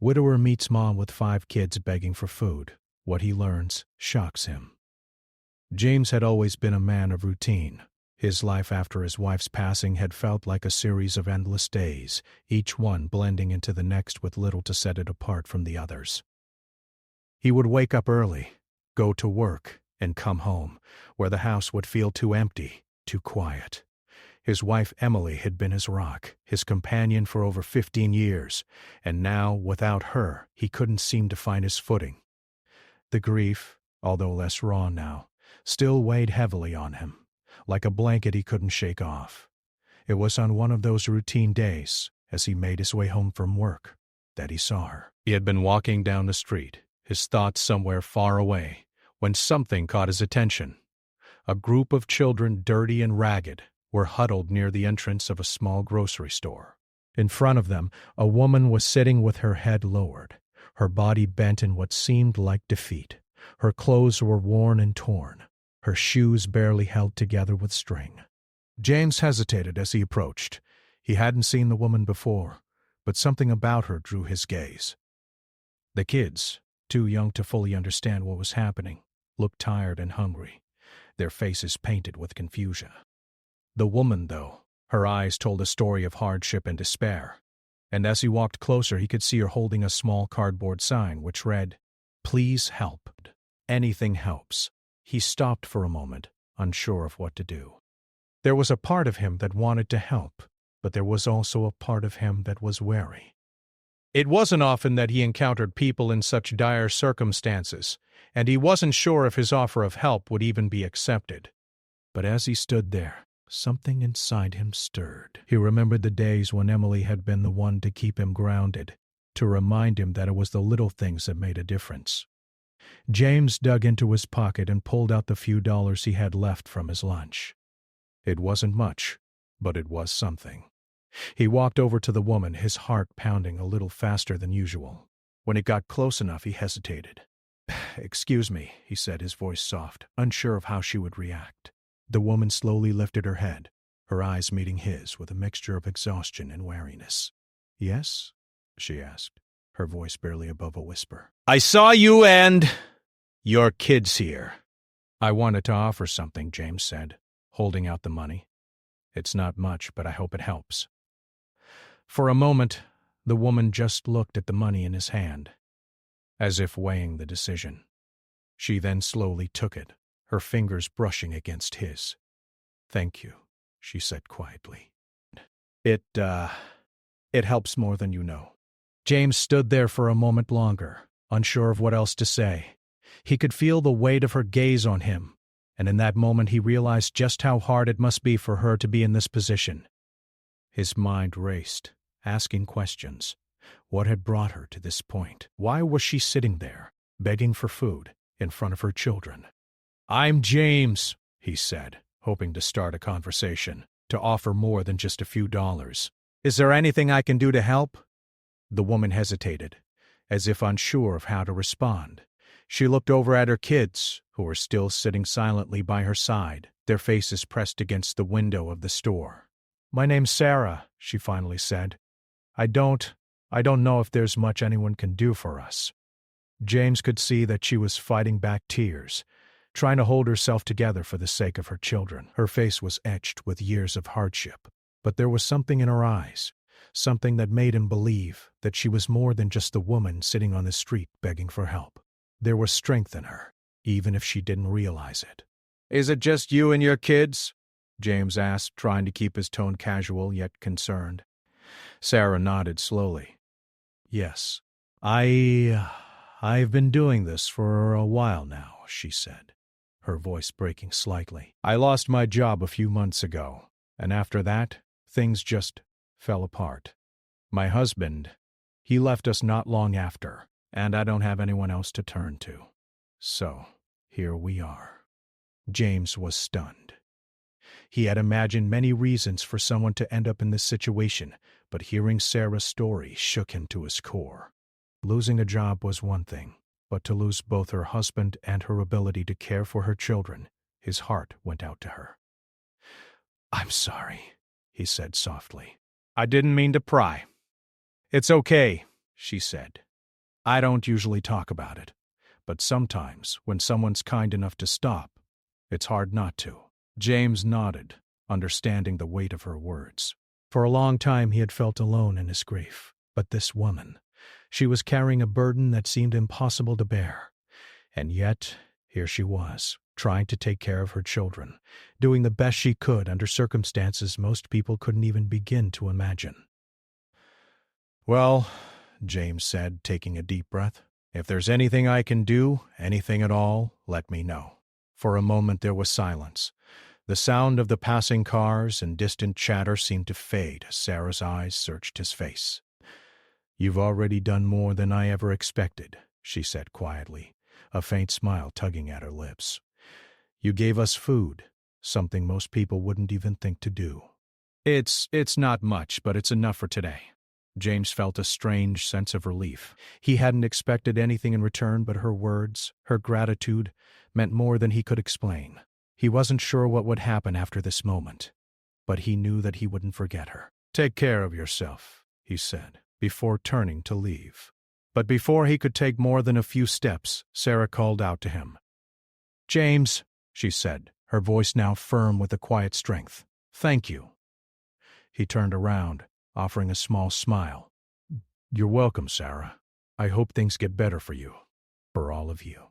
Widower meets mom with 5 kids begging for food. What he learns shocks him. James had always been a man of routine. His life after his wife's passing had felt like a series of endless days, each one blending into the next with little to set it apart from the others. He would wake up early, go to work, and come home, where the house would feel too empty, too quiet. His wife Emily had been his rock, his companion for over 15 years, and now, without her, he couldn't seem to find his footing. The grief, although less raw now, still weighed heavily on him, like a blanket he couldn't shake off. It was on one of those routine days, as he made his way home from work, that he saw her. He had been walking down the street, his thoughts somewhere far away, when something caught his attention. A group of children, dirty and ragged, were huddled near the entrance of a small grocery store. In front of them, a woman was sitting with her head lowered, her body bent in what seemed like defeat. Her clothes were worn and torn, her shoes barely held together with string. James hesitated as he approached. He hadn't seen the woman before, but something about her drew his gaze. The kids, too young to fully understand what was happening, looked tired and hungry, their faces painted with confusion. The woman, though, her eyes told a story of hardship and despair, and as he walked closer he could see her holding a small cardboard sign which read, "Please help. Anything helps." He stopped for a moment, unsure of what to do. There was a part of him that wanted to help, but there was also a part of him that was wary. It wasn't often that he encountered people in such dire circumstances, and he wasn't sure if his offer of help would even be accepted. But as he stood there, something inside him stirred. He remembered the days when Emily had been the one to keep him grounded, to remind him that it was the little things that made a difference. James dug into his pocket and pulled out the few dollars he had left from his lunch. It wasn't much, but it was something. He walked over to the woman, his heart pounding a little faster than usual. When it got close enough, he hesitated. "Excuse me," he said, his voice soft, unsure of how she would react. The woman slowly lifted her head, her eyes meeting his with a mixture of exhaustion and wariness. "Yes?" she asked, her voice barely above a whisper. "I saw you and your kids here." "I wanted to offer something," James said, holding out the money. "It's not much, but I hope it helps." For a moment, the woman just looked at the money in his hand, as if weighing the decision. She then slowly took it, her fingers brushing against his. "Thank you," she said quietly. It helps more than you know." James stood there for a moment longer, unsure of what else to say. He could feel the weight of her gaze on him, and in that moment he realized just how hard it must be for her to be in this position. His mind raced, asking questions. What had brought her to this point? Why was she sitting there, begging for food, in front of her children? "I'm James," he said, hoping to start a conversation, to offer more than just a few dollars. "Is there anything I can do to help?" The woman hesitated, as if unsure of how to respond. She looked over at her kids, who were still sitting silently by her side, their faces pressed against the window of the store. "My name's Sarah," she finally said. I don't know if there's much anyone can do for us." James could see that she was fighting back tears, trying to hold herself together for the sake of her children. Her face was etched with years of hardship, but there was something in her eyes, something that made him believe that she was more than just the woman sitting on the street begging for help. There was strength in her, even if she didn't realize it. "Is it just you and your kids?" James asked, trying to keep his tone casual yet concerned. Sarah nodded slowly. "Yes. I've been doing this for a while now," she said, her voice breaking slightly. "I lost my job a few months ago, and after that, things just fell apart. My husband, he left us not long after, and I don't have anyone else to turn to. So, here we are." James was stunned. He had imagined many reasons for someone to end up in this situation, but hearing Sarah's story shook him to his core. Losing a job was one thing, but to lose both her husband and her ability to care for her children, his heart went out to her. "I'm sorry," he said softly. "I didn't mean to pry." "It's okay," she said, I don't usually talk about it, but sometimes, when someone's kind enough to stop, it's hard not to. James nodded, understanding the weight of her words. For a long time he had felt alone in his grief, but this woman, she was carrying a burden that seemed impossible to bear. And yet, here she was, trying to take care of her children, doing the best she could under circumstances most people couldn't even begin to imagine. "Well," James said, taking a deep breath, "if there's anything I can do, anything at all, let me know." For a moment there was silence. The sound of the passing cars and distant chatter seemed to fade as Sarah's eyes searched his face. "You've already done more than I ever expected," she said quietly, a faint smile tugging at her lips. "You gave us food, something most people wouldn't even think to do." It's not much, but it's enough for today." James felt a strange sense of relief. He hadn't expected anything in return, but her words, her gratitude, meant more than he could explain. He wasn't sure what would happen after this moment, but he knew that he wouldn't forget her. "Take care of yourself," he said, before turning to leave. But before he could take more than a few steps, Sarah called out to him. "James," she said, her voice now firm with a quiet strength. "Thank you." He turned around, offering a small smile. "You're welcome, Sarah. I hope things get better for you. For all of you."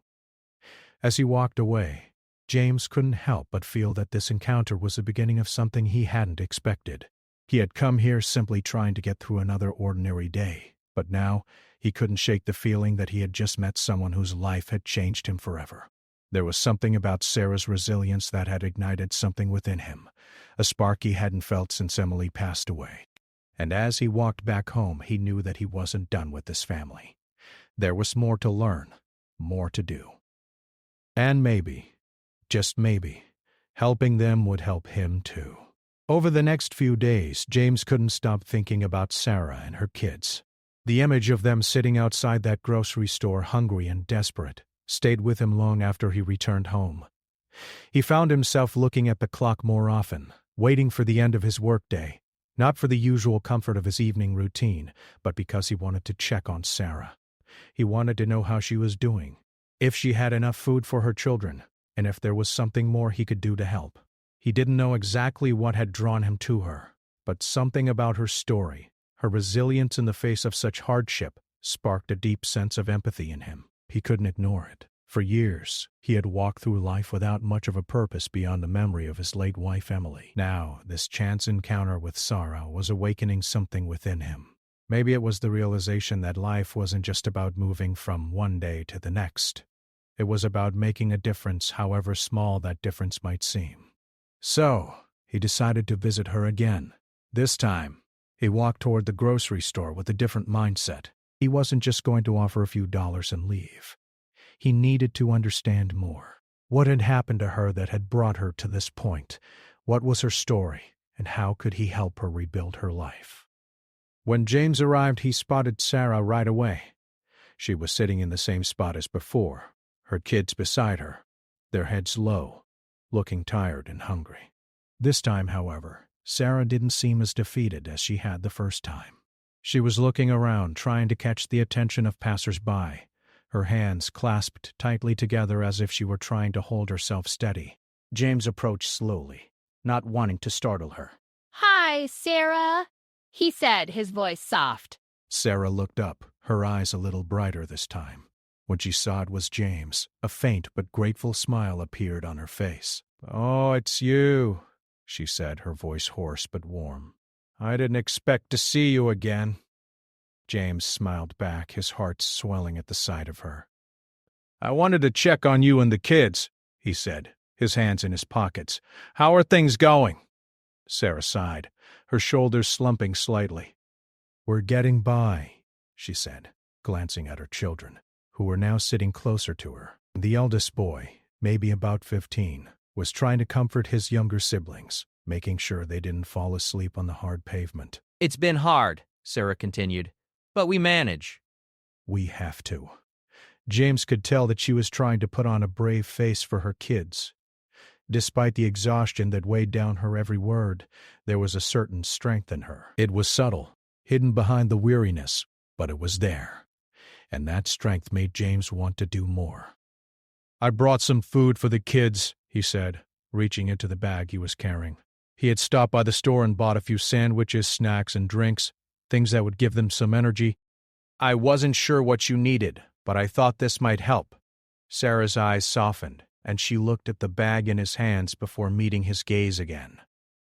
As he walked away, James couldn't help but feel that this encounter was the beginning of something he hadn't expected. He had come here simply trying to get through another ordinary day, but now he couldn't shake the feeling that he had just met someone whose life had changed him forever. There was something about Sarah's resilience that had ignited something within him, a spark he hadn't felt since Emily passed away. And as he walked back home, he knew that he wasn't done with this family. There was more to learn, more to do. And maybe, just maybe, helping them would help him too. Over the next few days, James couldn't stop thinking about Sarah and her kids. The image of them sitting outside that grocery store, hungry and desperate, stayed with him long after he returned home. He found himself looking at the clock more often, waiting for the end of his workday, not for the usual comfort of his evening routine, but because he wanted to check on Sarah. He wanted to know how she was doing, if she had enough food for her children, and if there was something more he could do to help. He didn't know exactly what had drawn him to her, but something about her story, her resilience in the face of such hardship, sparked a deep sense of empathy in him. He couldn't ignore it. For years, he had walked through life without much of a purpose beyond the memory of his late wife Emily. Now, this chance encounter with Sarah was awakening something within him. Maybe it was the realization that life wasn't just about moving from one day to the next. It was about making a difference, however small that difference might seem. So, he decided to visit her again. This time, he walked toward the grocery store with a different mindset. He wasn't just going to offer a few dollars and leave. He needed to understand more. What had happened to her that had brought her to this point? What was her story, and how could he help her rebuild her life? When James arrived, he spotted Sarah right away. She was sitting in the same spot as before, her kids beside her, their heads low, looking tired and hungry. This time, however, Sarah didn't seem as defeated as she had the first time. She was looking around, trying to catch the attention of passers-by, her hands clasped tightly together as if she were trying to hold herself steady. James approached slowly, not wanting to startle her. "Hi, Sarah," he said, his voice soft. Sarah looked up, her eyes a little brighter this time. When she saw it was James, a faint but grateful smile appeared on her face. "Oh, it's you," she said, her voice hoarse but warm. "I didn't expect to see you again." James smiled back, his heart swelling at the sight of her. "I wanted to check on you and the kids," he said, his hands in his pockets. "How are things going?" Sarah sighed, her shoulders slumping slightly. "We're getting by," she said, glancing at her children, who were now sitting closer to her. The eldest boy, maybe about 15, was trying to comfort his younger siblings, making sure they didn't fall asleep on the hard pavement. "It's been hard," Sarah continued, "but we manage." "We have to." James could tell that she was trying to put on a brave face for her kids. Despite the exhaustion that weighed down her every word, there was a certain strength in her. It was subtle, hidden behind the weariness, but it was there. and that strength made James want to do more. "I brought some food for the kids," he said, reaching into the bag he was carrying. He had stopped by the store and bought a few sandwiches, snacks, and drinks, things that would give them some energy. "I wasn't sure what you needed, but I thought this might help." Sarah's eyes softened, and she looked at the bag in his hands before meeting his gaze again.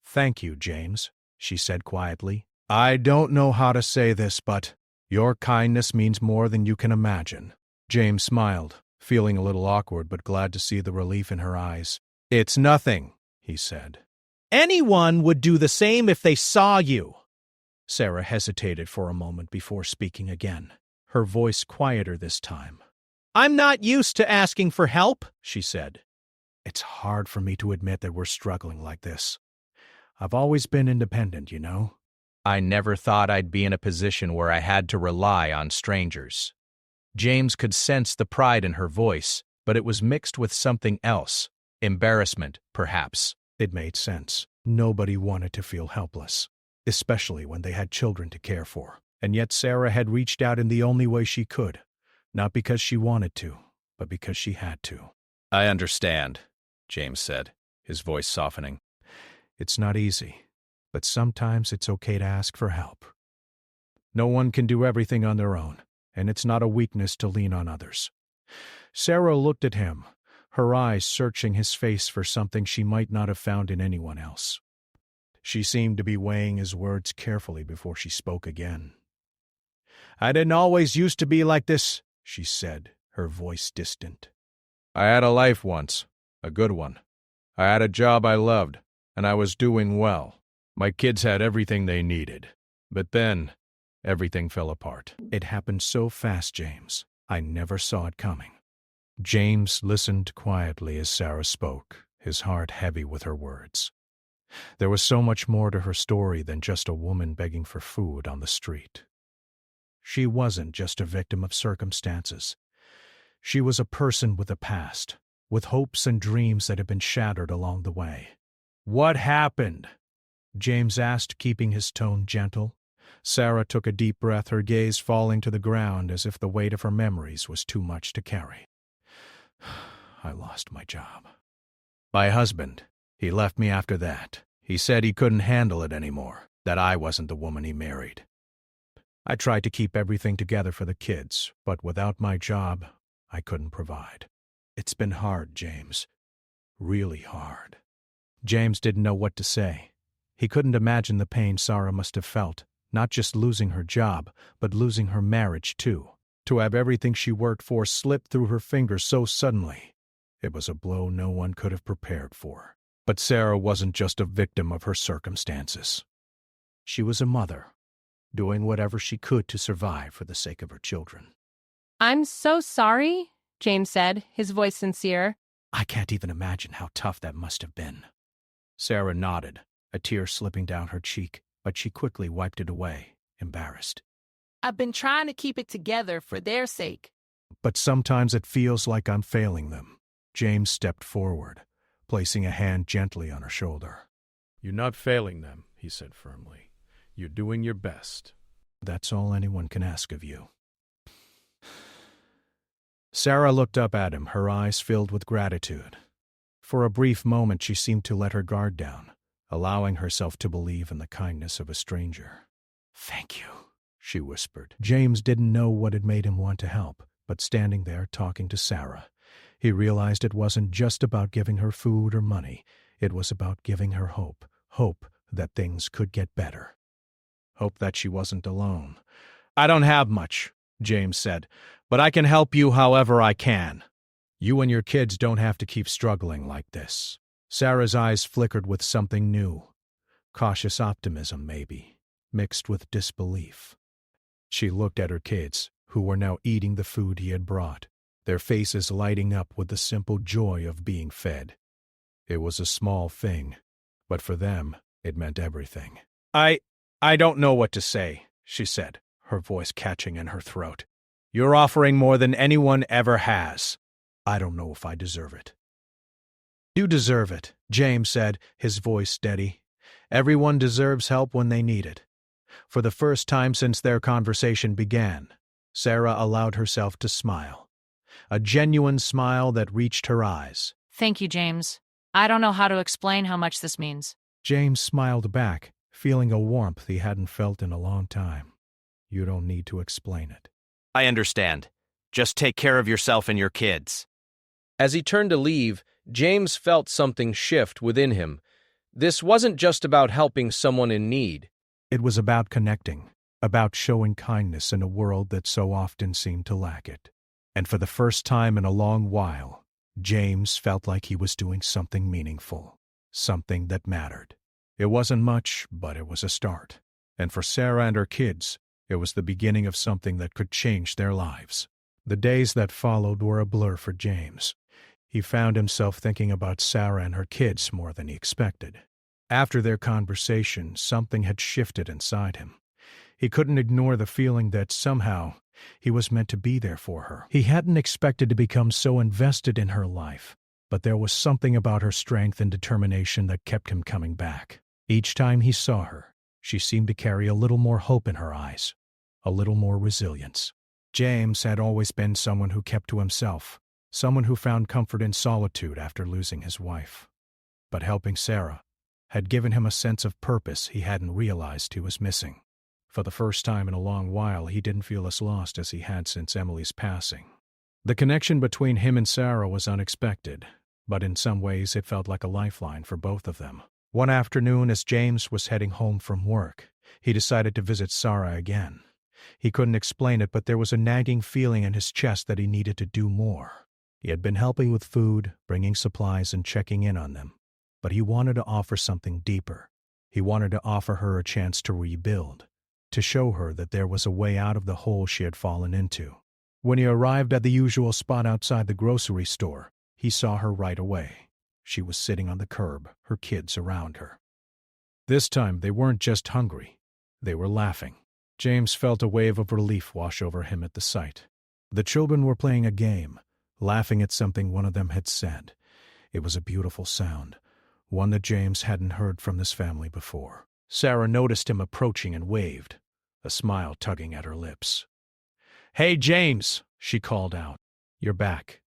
"Thank you, James," she said quietly. "I don't know how to say this, but your kindness means more than you can imagine." James smiled, feeling a little awkward but glad to see the relief in her eyes. "It's nothing," he said. "Anyone would do the same if they saw you." Sarah hesitated for a moment before speaking again, her voice quieter this time. "I'm not used to asking for help," she said. "It's hard for me to admit that we're struggling like this. I've always been independent, you know." I never thought I'd be in a position where I had to rely on strangers. James could sense the pride in her voice, but it was mixed with something else. Embarrassment, perhaps. It made sense. Nobody wanted to feel helpless, especially when they had children to care for. And yet Sarah had reached out in the only way she could, not because she wanted to, but because she had to. "I understand," James said, his voice softening. "It's not easy, but sometimes it's okay to ask for help. No one can do everything on their own, and it's not a weakness to lean on others." Sarah looked at him, her eyes searching his face for something she might not have found in anyone else. She seemed to be weighing his words carefully before she spoke again. "I didn't always used to be like this," she said, her voice distant. "I had a life once, a good one. I had a job I loved, and I was doing well. My kids had everything they needed. But then, everything fell apart. It happened so fast, James. I never saw it coming." James listened quietly as Sarah spoke, his heart heavy with her words. There was so much more to her story than just a woman begging for food on the street. She wasn't just a victim of circumstances. She was a person with a past, with hopes and dreams that had been shattered along the way. "What happened?" James asked, keeping his tone gentle. Sarah took a deep breath, her gaze falling to the ground as if the weight of her memories was too much to carry. "I lost my job. My husband, he left me after that. He said he couldn't handle it anymore, that I wasn't the woman he married. I tried to keep everything together for the kids, but without my job, I couldn't provide. It's been hard, James. Really hard." James didn't know what to say. He couldn't imagine the pain Sarah must have felt, not just losing her job, but losing her marriage too. To have everything she worked for slip through her fingers so suddenly. It was a blow no one could have prepared for. But Sarah wasn't just a victim of her circumstances. She was a mother, doing whatever she could to survive for the sake of her children. "I'm so sorry," James said, his voice sincere. "I can't even imagine how tough that must have been." Sarah nodded, a tear slipping down her cheek, but she quickly wiped it away, embarrassed. "I've been trying to keep it together for their sake." "But sometimes it feels like I'm failing them." James stepped forward, placing a hand gently on her shoulder. "You're not failing them," he said firmly. "You're doing your best. That's all anyone can ask of you." Sarah looked up at him, her eyes filled with gratitude. For a brief moment she seemed to let her guard down, allowing herself to believe in the kindness of a stranger. "Thank you," she whispered. James didn't know what had made him want to help, but standing there talking to Sarah, he realized it wasn't just about giving her food or money. It was about giving her hope, hope that things could get better. Hope that she wasn't alone. "I don't have much," James said, "but I can help you however I can. You and your kids don't have to keep struggling like this." Sarah's eyes flickered with something new. Cautious optimism, maybe, mixed with disbelief. She looked at her kids, who were now eating the food he had brought, their faces lighting up with the simple joy of being fed. It was a small thing, but for them, it meant everything. I don't know what to say," she said, her voice catching in her throat. "You're offering more than anyone ever has. I don't know if I deserve it." "You deserve it," James said, his voice steady. "Everyone deserves help when they need it." For the first time since their conversation began, Sarah allowed herself to smile. A genuine smile that reached her eyes. Thank you, James. I don't know how to explain how much this means. James smiled back, feeling a warmth he hadn't felt in a long time. You don't need to explain it. I understand. Just take care of yourself and your kids. As he turned to leave, James felt something shift within him. This wasn't just about helping someone in need. It was about connecting, about showing kindness in a world that so often seemed to lack it. And for the first time in a long while, James felt like he was doing something meaningful, something that mattered. It wasn't much, but it was a start. And for Sarah and her kids, it was the beginning of something that could change their lives. The days that followed were a blur for James. He found himself thinking about Sarah and her kids more than he expected. After their conversation, something had shifted inside him. He couldn't ignore the feeling that somehow he was meant to be there for her. He hadn't expected to become so invested in her life, but there was something about her strength and determination that kept him coming back. Each time he saw her, she seemed to carry a little more hope in her eyes, a little more resilience. James had always been someone who kept to himself, someone who found comfort in solitude after losing his wife. But helping Sarah had given him a sense of purpose he hadn't realized he was missing. For the first time in a long while, he didn't feel as lost as he had since Emily's passing. The connection between him and Sarah was unexpected, but in some ways it felt like a lifeline for both of them. One afternoon, as James was heading home from work, he decided to visit Sarah again. He couldn't explain it, but there was a nagging feeling in his chest that he needed to do more. He had been helping with food, bringing supplies, and checking in on them. But he wanted to offer something deeper. He wanted to offer her a chance to rebuild, to show her that there was a way out of the hole she had fallen into. When he arrived at the usual spot outside the grocery store, he saw her right away. She was sitting on the curb, her kids around her. This time, they weren't just hungry. They were laughing. James felt a wave of relief wash over him at the sight. The children were playing a game, laughing at something one of them had said. It was a beautiful sound, one that James hadn't heard from this family before. Sarah noticed him approaching and waved, a smile tugging at her lips. "Hey, James," she called out. "You're back."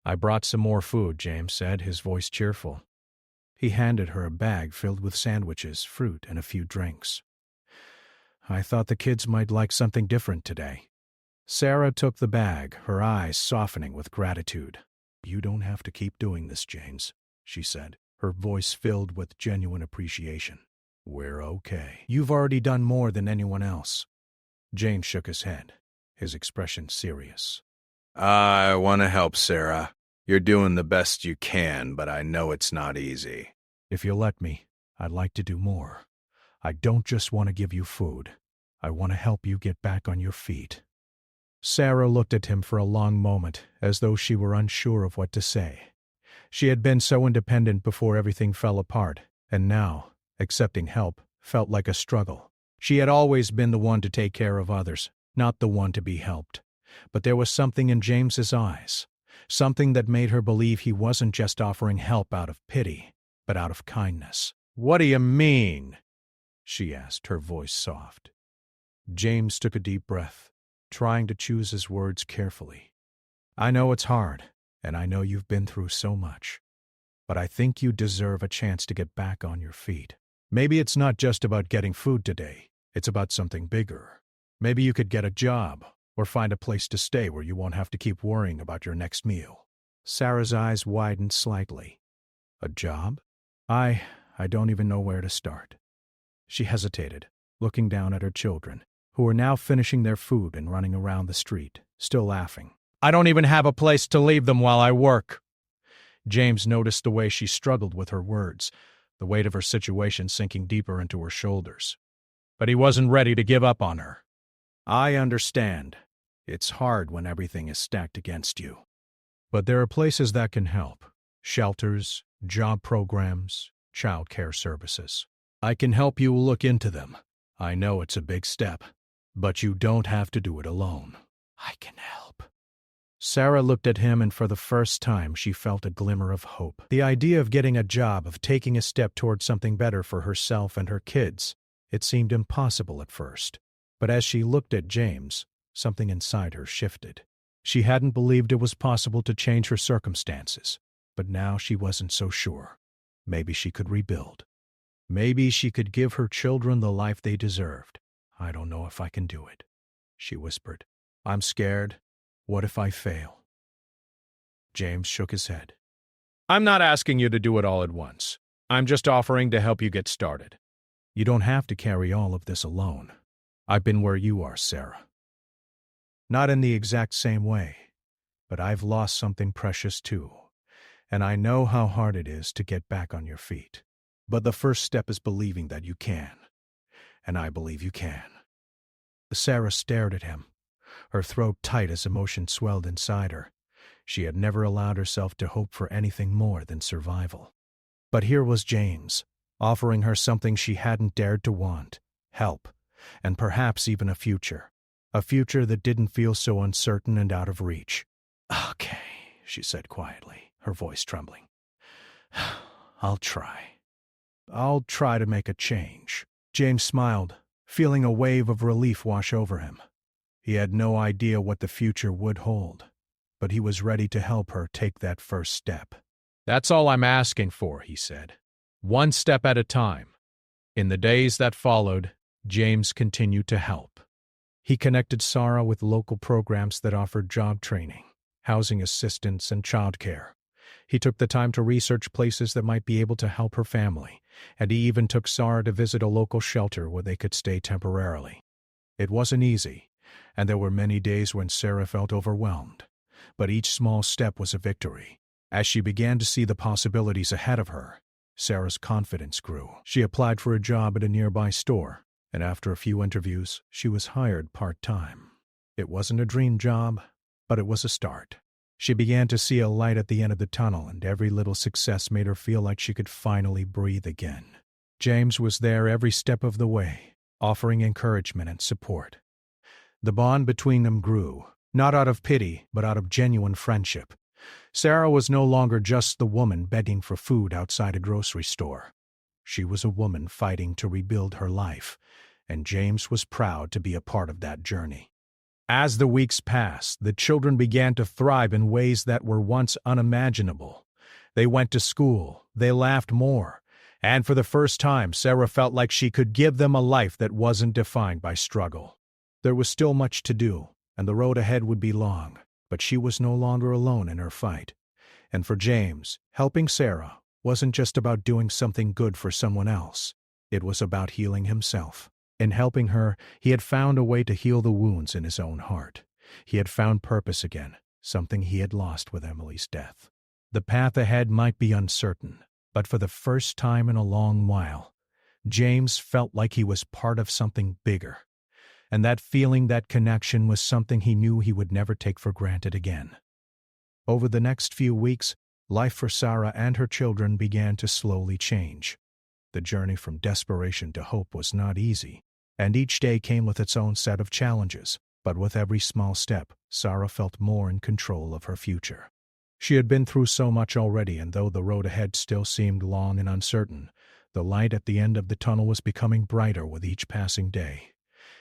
"I brought some more food," James said, his voice cheerful. He handed her a bag filled with sandwiches, fruit, and a few drinks. "I thought the kids might like something different today." Sarah took the bag, her eyes softening with gratitude. "You don't have to keep doing this, James," she said, her voice filled with genuine appreciation. "We're okay. You've already done more than anyone else." James shook his head, his expression serious. "I want to help, Sarah. You're doing the best you can, but I know it's not easy." "If you'll let me, I'd like to do more. I don't just want to give you food. I want to help you get back on your feet." Sarah looked at him for a long moment, as though she were unsure of what to say. She had been so independent before everything fell apart, and now, accepting help, felt like a struggle. She had always been the one to take care of others, not the one to be helped. But there was something in James's eyes, something that made her believe he wasn't just offering help out of pity, but out of kindness. "What do you mean?" she asked, her voice soft. James took a deep breath, trying to choose his words carefully. "I know it's hard, and I know you've been through so much, but I think you deserve a chance to get back on your feet. Maybe it's not just about getting food today, it's about something bigger. Maybe you could get a job, or find a place to stay where you won't have to keep worrying about your next meal." Sarah's eyes widened slightly. "A job? I don't even know where to start." She hesitated, looking down at her children, who were now finishing their food and running around the street, still laughing. "I don't even have a place to leave them while I work." James noticed the way she struggled with her words, the weight of her situation sinking deeper into her shoulders. But he wasn't ready to give up on her. "I understand. It's hard when everything is stacked against you. But there are places that can help. Shelters, job programs, child care services. I can help you look into them. I know it's a big step, but you don't have to do it alone." "I can help." Sarah looked at him, and for the first time she felt a glimmer of hope. The idea of getting a job, of taking a step toward something better for herself and her kids, it seemed impossible at first. But as she looked at James, Something inside her shifted. She hadn't believed it was possible to change her circumstances, but now she wasn't so sure. Maybe she could rebuild. Maybe she could give her children the life they deserved. I don't know if I can do it, she whispered. I'm scared. What if I fail? James shook his head. I'm not asking you to do it all at once. I'm just offering to help you get started. You don't have to carry all of this alone. I've been where you are, Sarah. Not in the exact same way, but I've lost something precious too, and I know how hard it is to get back on your feet. But the first step is believing that you can, and I believe you can. Sarah stared at him, her throat tight as emotion swelled inside her. She had never allowed herself to hope for anything more than survival. But here was James, offering her something she hadn't dared to want, help, and perhaps even a future that didn't feel so uncertain and out of reach. Okay, she said quietly, her voice trembling. I'll try to make a change. James smiled, feeling a wave of relief wash over him. He had no idea what the future would hold, but he was ready to help her take that first step. That's all I'm asking for, he said. One step at a time. In the days that followed, James continued to help. He connected Sarah with local programs that offered job training, housing assistance, and childcare. He took the time to research places that might be able to help her family, and he even took Sarah to visit a local shelter where they could stay temporarily. It wasn't easy, and there were many days when Sarah felt overwhelmed, but each small step was a victory. As she began to see the possibilities ahead of her, Sarah's confidence grew. She applied for a job at a nearby store, and after a few interviews, she was hired part-time. It wasn't a dream job, but it was a start. She began to see a light at the end of the tunnel, and every little success made her feel like she could finally breathe again. James was there every step of the way, offering encouragement and support. The bond between them grew, not out of pity, but out of genuine friendship. Sarah was no longer just the woman begging for food outside a grocery store. She was a woman fighting to rebuild her life, and James was proud to be a part of that journey. As the weeks passed, the children began to thrive in ways that were once unimaginable. They went to school, they laughed more, and for the first time, Sarah felt like she could give them a life that wasn't defined by struggle. There was still much to do, and the road ahead would be long, but she was no longer alone in her fight. And for James, helping Sarah wasn't just about doing something good for someone else. It was about healing himself. In helping her, he had found a way to heal the wounds in his own heart. He had found purpose again, something he had lost with Emily's death. The path ahead might be uncertain, but for the first time in a long while, James felt like he was part of something bigger. And that feeling, that connection, was something he knew he would never take for granted again. Over the next few weeks, life for Sarah and her children began to slowly change. The journey from desperation to hope was not easy, and each day came with its own set of challenges, but with every small step, Sarah felt more in control of her future. She had been through so much already, and though the road ahead still seemed long and uncertain, the light at the end of the tunnel was becoming brighter with each passing day.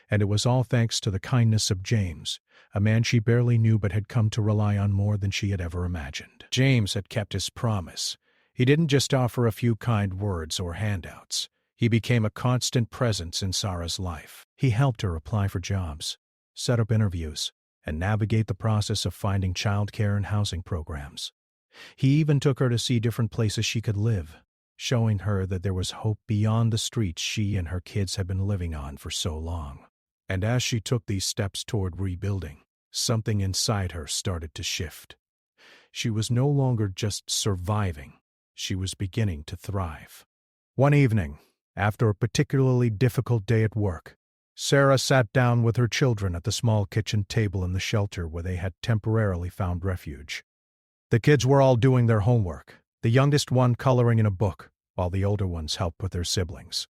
And it was all thanks to the kindness of James, a man she barely knew but had come to rely on more than she had ever imagined. James had kept his promise. He didn't just offer a few kind words or handouts. He became a constant presence in Sarah's life. He helped her apply for jobs, set up interviews, and navigate the process of finding childcare and housing programs. He even took her to see different places she could live, showing her that there was hope beyond the streets she and her kids had been living on for so long. And as she took these steps toward rebuilding, something inside her started to shift. She was no longer just surviving. She was beginning to thrive. One evening, after a particularly difficult day at work, Sarah sat down with her children at the small kitchen table in the shelter where they had temporarily found refuge. The kids were all doing their homework, the youngest one coloring in a book, while the older ones helped with their siblings.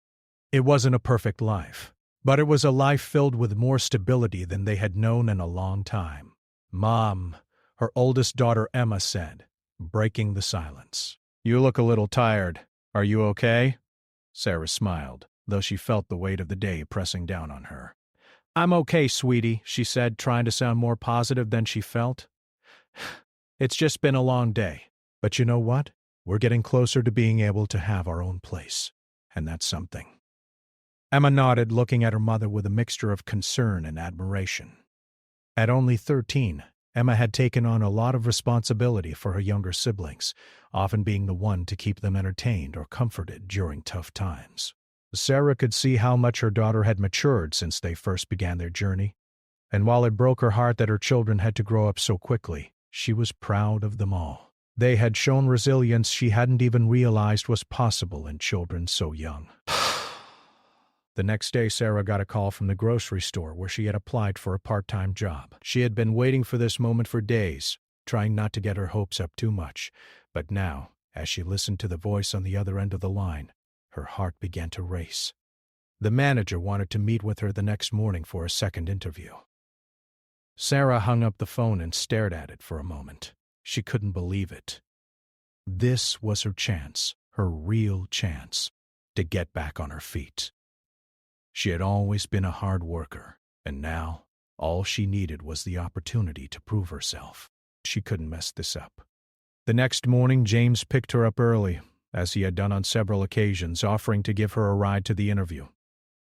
It wasn't a perfect life, but it was a life filled with more stability than they had known in a long time. "Mom," her oldest daughter Emma said, breaking the silence. "You look a little tired. Are you okay?" Sarah smiled, though she felt the weight of the day pressing down on her. I'm okay, sweetie, she said, trying to sound more positive than she felt. It's just been a long day. But you know what? We're getting closer to being able to have our own place. And that's something. Emma nodded, looking at her mother with a mixture of concern and admiration. At only 13, Emma had taken on a lot of responsibility for her younger siblings, often being the one to keep them entertained or comforted during tough times. Sarah could see how much her daughter had matured since they first began their journey, and while it broke her heart that her children had to grow up so quickly, she was proud of them all. They had shown resilience she hadn't even realized was possible in children so young. The next day, Sarah got a call from the grocery store where she had applied for a part-time job. She had been waiting for this moment for days, trying not to get her hopes up too much. But now, as she listened to the voice on the other end of the line, her heart began to race. The manager wanted to meet with her the next morning for a second interview. Sarah hung up the phone and stared at it for a moment. She couldn't believe it. This was her chance, her real chance, to get back on her feet. She had always been a hard worker, and now all she needed was the opportunity to prove herself. She couldn't mess this up. The next morning, James picked her up early, as he had done on several occasions, offering to give her a ride to the interview.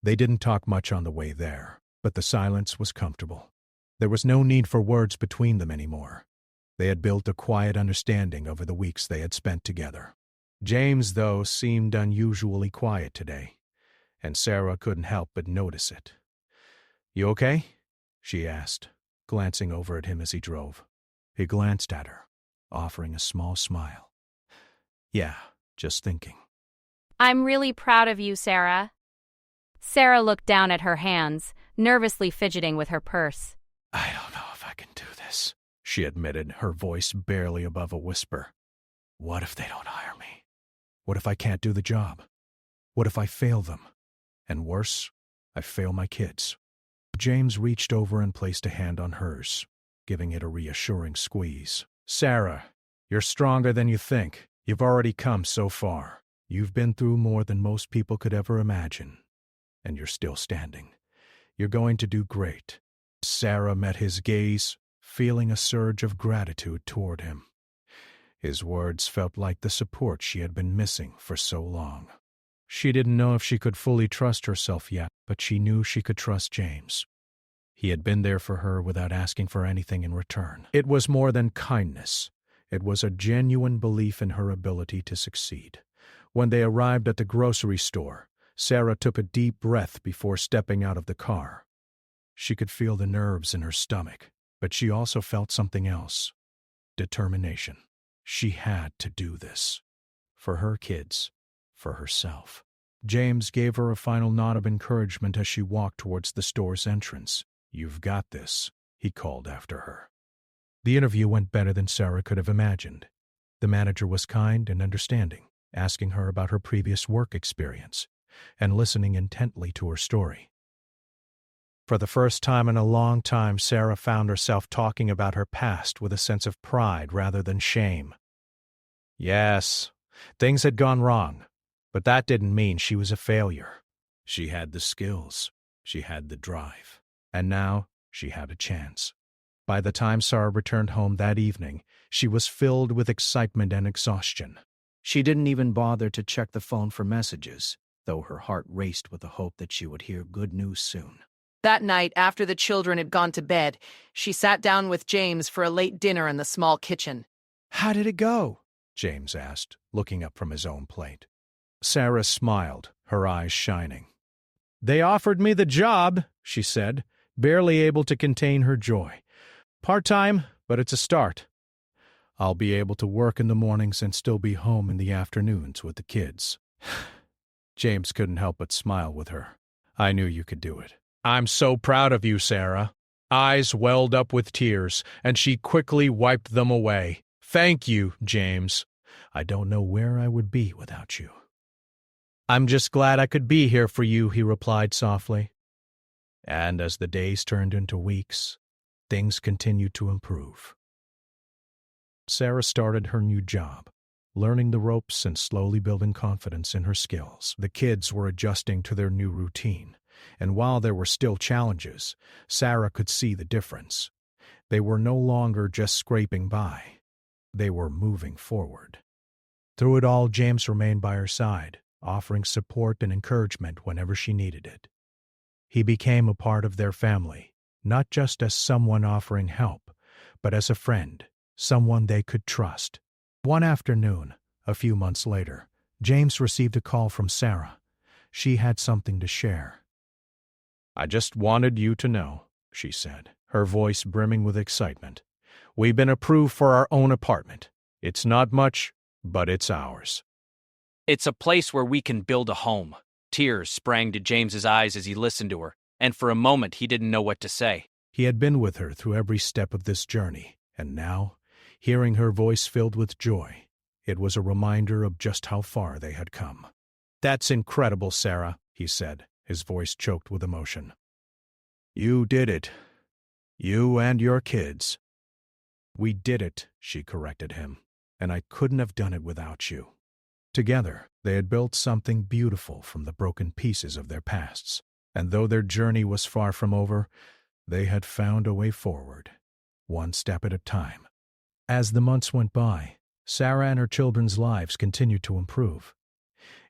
They didn't talk much on the way there, but the silence was comfortable. There was no need for words between them anymore. They had built a quiet understanding over the weeks they had spent together. James, though, seemed unusually quiet today, and Sarah couldn't help but notice it. "You okay?" she asked, glancing over at him as he drove. He glanced at her, offering a small smile. "Yeah, just thinking." I'm really proud of you, Sarah. Sarah looked down at her hands, nervously fidgeting with her purse. "I don't know if I can do this," she admitted, her voice barely above a whisper. "What if they don't hire me? What if I can't do the job? What if I fail them? And worse, I fail my kids?" James reached over and placed a hand on hers, giving it a reassuring squeeze. "Sarah, you're stronger than you think. You've already come so far. You've been through more than most people could ever imagine. And you're still standing. You're going to do great." Sarah met his gaze, feeling a surge of gratitude toward him. His words felt like the support she had been missing for so long. She didn't know if she could fully trust herself yet, but she knew she could trust James. He had been there for her without asking for anything in return. It was more than kindness. It was a genuine belief in her ability to succeed. When they arrived at the grocery store, Sarah took a deep breath before stepping out of the car. She could feel the nerves in her stomach, but she also felt something else. Determination. She had to do this. For her kids. For herself. James gave her a final nod of encouragement as she walked towards the store's entrance. "You've got this," he called after her. The interview went better than Sarah could have imagined. The manager was kind and understanding, asking her about her previous work experience, and listening intently to her story. For the first time in a long time, Sarah found herself talking about her past with a sense of pride rather than shame. Yes, things had gone wrong, but that didn't mean she was a failure. She had the skills, she had the drive, and now she had a chance. By the time Sarah returned home that evening, she was filled with excitement and exhaustion. She didn't even bother to check the phone for messages, though her heart raced with the hope that she would hear good news soon. That night, after the children had gone to bed, she sat down with James for a late dinner in the small kitchen. "How did it go?" James asked, looking up from his own plate. Sarah smiled, her eyes shining. "They offered me the job," she said, barely able to contain her joy. "Part-time, but it's a start. I'll be able to work in the mornings and still be home in the afternoons with the kids." James couldn't help but smile with her. "I knew you could do it." "I'm so proud of you, Sarah." Eyes welled up with tears, and she quickly wiped them away. "Thank you, James. I don't know where I would be without you." "I'm just glad I could be here for you," he replied softly. And as the days turned into weeks, things continued to improve. Sarah started her new job, learning the ropes and slowly building confidence in her skills. The kids were adjusting to their new routine, And while there were still challenges, Sarah could see the difference. They were no longer just scraping by. They were moving forward. Through it all, James remained by her side, offering support and encouragement whenever she needed it. He became a part of their family, not just as someone offering help, but as a friend, someone they could trust. One afternoon, a few months later, James received a call from Sarah. She had something to share. "I just wanted you to know," she said, her voice brimming with excitement. "We've been approved for our own apartment. It's not much, but it's ours." "It's a place where we can build a home." Tears sprang to James's eyes as he listened to her, and for a moment he didn't know what to say. He had been with her through every step of this journey, and now, hearing her voice filled with joy, it was a reminder of just how far they had come. "That's incredible, Sarah," he said, his voice choked with emotion. "You did it. You and your kids." "We did it," she corrected him, "and I couldn't have done it without you." Together, they had built something beautiful from the broken pieces of their pasts, and though their journey was far from over, they had found a way forward, one step at a time. As the months went by, Sarah and her children's lives continued to improve.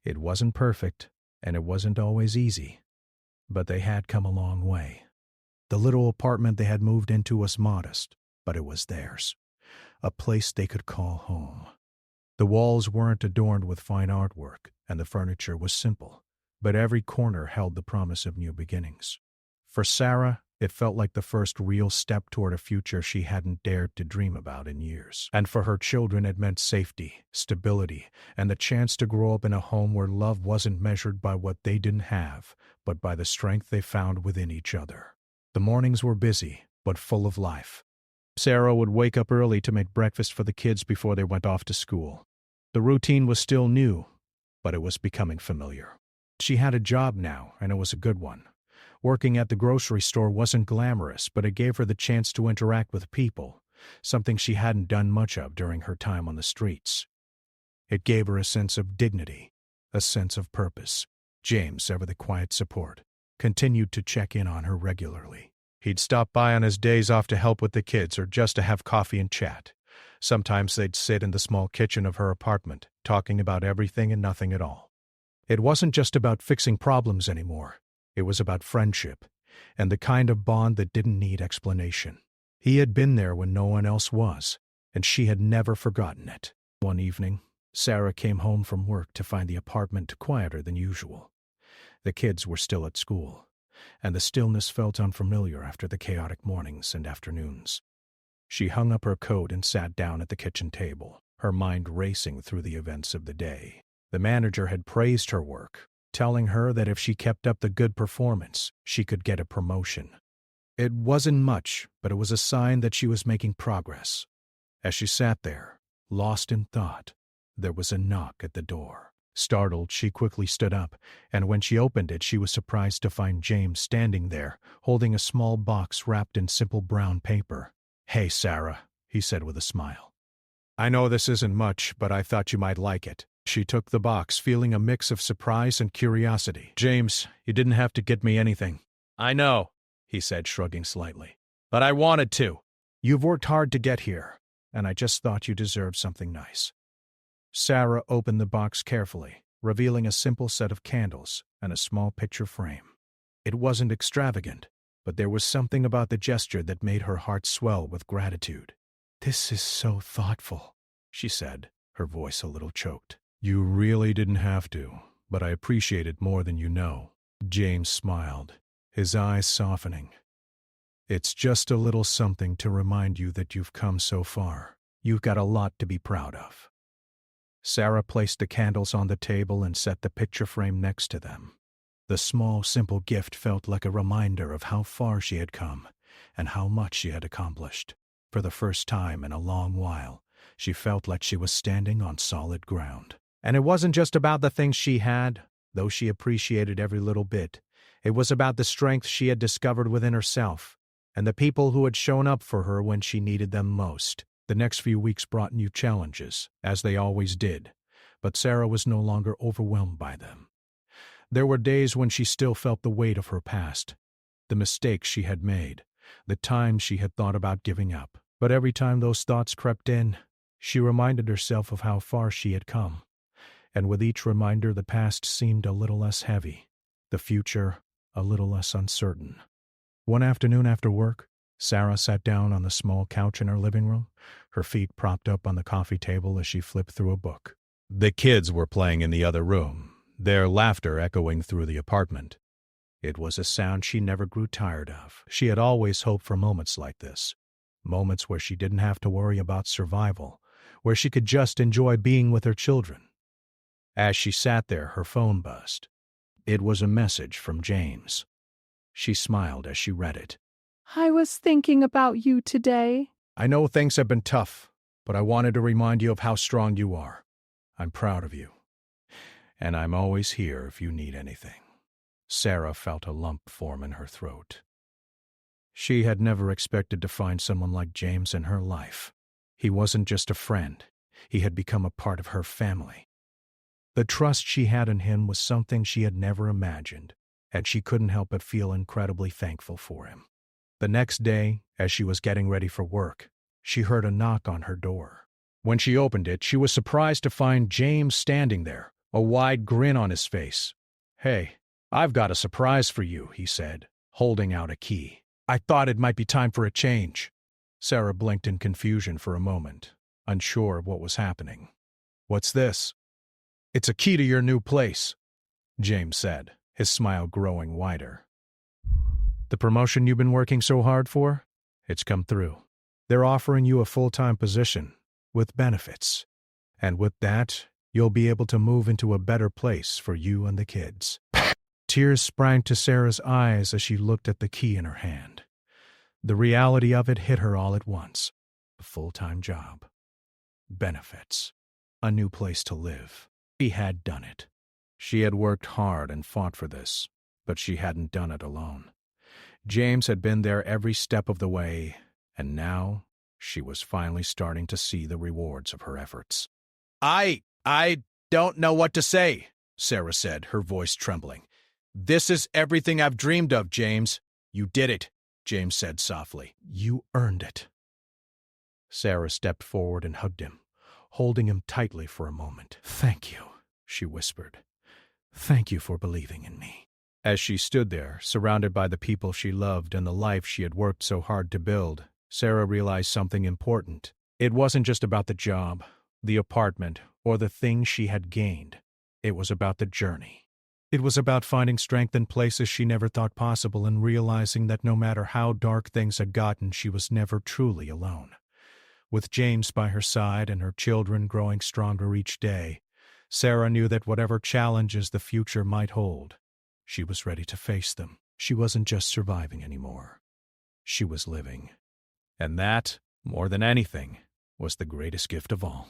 It wasn't perfect, and it wasn't always easy, but they had come a long way. The little apartment they had moved into was modest, but it was theirs, a place they could call home. The walls weren't adorned with fine artwork, and the furniture was simple, but every corner held the promise of new beginnings. For Sarah, it felt like the first real step toward a future she hadn't dared to dream about in years. And for her children, it meant safety, stability, and the chance to grow up in a home where love wasn't measured by what they didn't have, but by the strength they found within each other. The mornings were busy, but full of life. Sarah would wake up early to make breakfast for the kids before they went off to school. The routine was still new, but it was becoming familiar. She had a job now, and it was a good one. Working at the grocery store wasn't glamorous, but it gave her the chance to interact with people, something she hadn't done much of during her time on the streets. It gave her a sense of dignity, a sense of purpose. James, ever the quiet support, continued to check in on her regularly. He'd stop by on his days off to help with the kids or just to have coffee and chat. Sometimes they'd sit in the small kitchen of her apartment, talking about everything and nothing at all. It wasn't just about fixing problems anymore. It was about friendship, and the kind of bond that didn't need explanation. He had been there when no one else was, and she had never forgotten it. One evening, Sarah came home from work to find the apartment quieter than usual. The kids were still at school, and the stillness felt unfamiliar after the chaotic mornings and afternoons. She hung up her coat and sat down at the kitchen table, her mind racing through the events of the day. The manager had praised her work, telling her that if she kept up the good performance, she could get a promotion. It wasn't much, but it was a sign that she was making progress. As she sat there, lost in thought, there was a knock at the door. Startled, she quickly stood up, and when she opened it, she was surprised to find James standing there, holding a small box wrapped in simple brown paper. "Hey, Sarah," he said with a smile. "I know this isn't much, but I thought you might like it." She took the box, feeling a mix of surprise and curiosity. "James, you didn't have to get me anything." "I know," he said, shrugging slightly. "But I wanted to." "You've worked hard to get here, and I just thought you deserved something nice." Sarah opened the box carefully, revealing a simple set of candles and a small picture frame. It wasn't extravagant, but there was something about the gesture that made her heart swell with gratitude. "This is so thoughtful," she said, her voice a little choked. "You really didn't have to, but I appreciate it more than you know." James smiled, his eyes softening. "It's just a little something to remind you that you've come so far. You've got a lot to be proud of." Sarah placed the candles on the table and set the picture frame next to them. The small, simple gift felt like a reminder of how far she had come and how much she had accomplished. For the first time in a long while, she felt like she was standing on solid ground. And it wasn't just about the things she had, though she appreciated every little bit. It was about the strength she had discovered within herself and the people who had shown up for her when she needed them most. The next few weeks brought new challenges, as they always did, but Sarah was no longer overwhelmed by them. There were days when she still felt the weight of her past, the mistakes she had made, the times she had thought about giving up. But every time those thoughts crept in, she reminded herself of how far she had come. And with each reminder, the past seemed a little less heavy, the future a little less uncertain. One afternoon after work, Sarah sat down on the small couch in her living room, her feet propped up on the coffee table as she flipped through a book. The kids were playing in the other room, their laughter echoing through the apartment. It was a sound she never grew tired of. She had always hoped for moments like this, moments where she didn't have to worry about survival, where she could just enjoy being with her children. As she sat there, her phone buzzed. It was a message from James. She smiled as she read it. I was thinking about you today. I know things have been tough, but I wanted to remind you of how strong you are. I'm proud of you. And I'm always here if you need anything. Sarah felt a lump form in her throat. She had never expected to find someone like James in her life. He wasn't just a friend. He had become a part of her family. The trust she had in him was something she had never imagined, and she couldn't help but feel incredibly thankful for him. The next day, as she was getting ready for work, she heard a knock on her door. When she opened it, she was surprised to find James standing there, a wide grin on his face. "Hey, I've got a surprise for you," he said, holding out a key. "I thought it might be time for a change." Sarah blinked in confusion for a moment, unsure of what was happening. "What's this?" "It's a key to your new place," James said, his smile growing wider. "The promotion you've been working so hard for? It's come through. They're offering you a full-time position, with benefits. And with that, you'll be able to move into a better place for you and the kids." Tears sprang to Sarah's eyes as she looked at the key in her hand. The reality of it hit her all at once. A full-time job. Benefits. A new place to live. She had done it. She had worked hard and fought for this, but she hadn't done it alone. James had been there every step of the way, and now she was finally starting to see the rewards of her efforts. I don't know what to say," Sarah said, her voice trembling. "This is everything I've dreamed of, James." "You did it," James said softly. "You earned it." Sarah stepped forward and hugged him, holding him tightly for a moment. "Thank you," she whispered. "Thank you for believing in me." As she stood there, surrounded by the people she loved and the life she had worked so hard to build, Sarah realized something important. It wasn't just about the job, the apartment, or the things she had gained. It was about the journey. It was about finding strength in places she never thought possible and realizing that no matter how dark things had gotten, she was never truly alone. With James by her side and her children growing stronger each day, Sarah knew that whatever challenges the future might hold, she was ready to face them. She wasn't just surviving anymore. She was living. And that, more than anything, was the greatest gift of all.